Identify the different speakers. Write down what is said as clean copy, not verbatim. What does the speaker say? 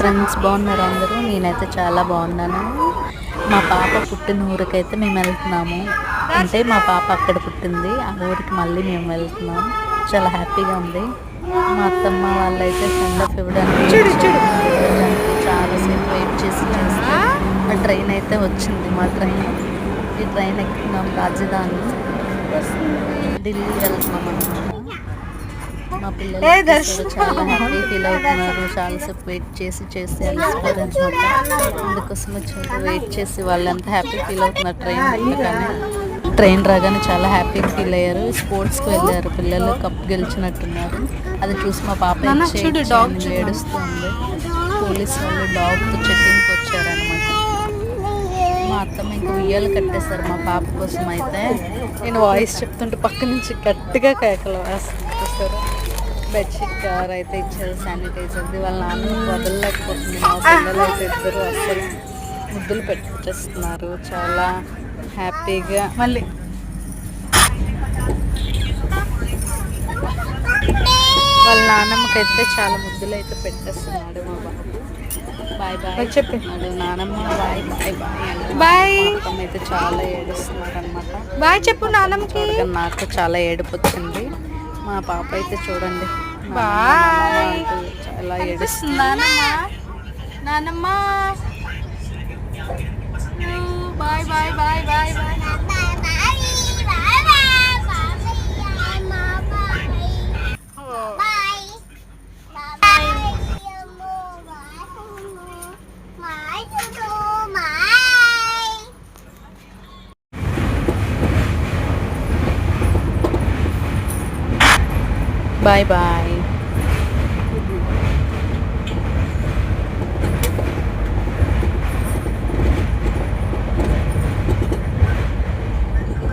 Speaker 1: Friends బాగున్నారు అందరూ. నేనైతే చాలా బాగున్నాను. మా పాప పుట్టిన ఊరికైతే మేము వెళ్తున్నాము. అంటే మా పాప అక్కడ పుట్టింది, ఆ ఊరికి మళ్ళీ మేము వెళ్తున్నాం. చాలా హ్యాపీగా ఉంది. మా అత్తమ్మ వాళ్ళైతే సెండ్ ఆఫ్ ఇవ్వడానికి చాలాసేపు వెయిట్ చేసి చేస్తే మా ట్రైన్ అయితే వచ్చింది. మా ట్రైన్, ఈ ట్రైన్ ఎక్కుతున్నాం రాజధాని ఢిల్లీ వెళ్తున్నాం అనమాట. మా పిల్లలు చాలా హ్యాపీ ఫీల్ అవుతున్నారు. చాలాసేపు వెయిట్ చేసి చేసి అలసిపోయారు అనమాట. అందుకోసమే చాలా వెయిట్ చేసి వాళ్ళంతా హ్యాపీ ఫీల్ అవుతున్నారు. ట్రైన్ రాగానే చాలా హ్యాపీ ఫీల్ అయ్యారు. స్పోర్ట్స్కి వెళ్ళారు పిల్లలు, కప్ గెలిచినట్టున్నారు. అది చూసి మా పాప ఏడుస్తుంది. పోలీస్ వాళ్ళు డాగ్తో చెక్కింగ్కి వచ్చారనమాట. మా అత్తమ్మ ఇంకా ఉయ్యాలు కట్టేశారు మా పాప కోసం. అయితే నేను వాయిస్ చెప్తుంటే పక్క నుంచి గట్టిగా కేకలు వేస్తారు. బెడ్షీట్ కవర్ అయితే ఇచ్చారు, శానిటైజర్ది. వాళ్ళ నాన్న వదలలేకపోతుంది. మా పిల్లలు అయితే ఇద్దరు అసలు ముద్దులు పెట్టేస్తున్నారు చాలా హ్యాపీగా. మళ్ళీ వాళ్ళ నాన్నమ్మకైతే చాలా ముద్దులు అయితే పెట్టేస్తున్నాడు మా బాబు. బాయ్ బాయ్ చెప్పినాడు నానమ్మ. Bye bye bye bye. మొత్తం అయితే చాలా ఏడుస్తున్నారు అనమాట. బాయ్ చెప్పు నానమ్మకి. నాకు చాలా ఏడుపు వచ్చింది. మా పాప అయితే చూడండి చాలా ఏడుస్తుంది. నానమ్మ bye bye bye bye bye. Bye bye.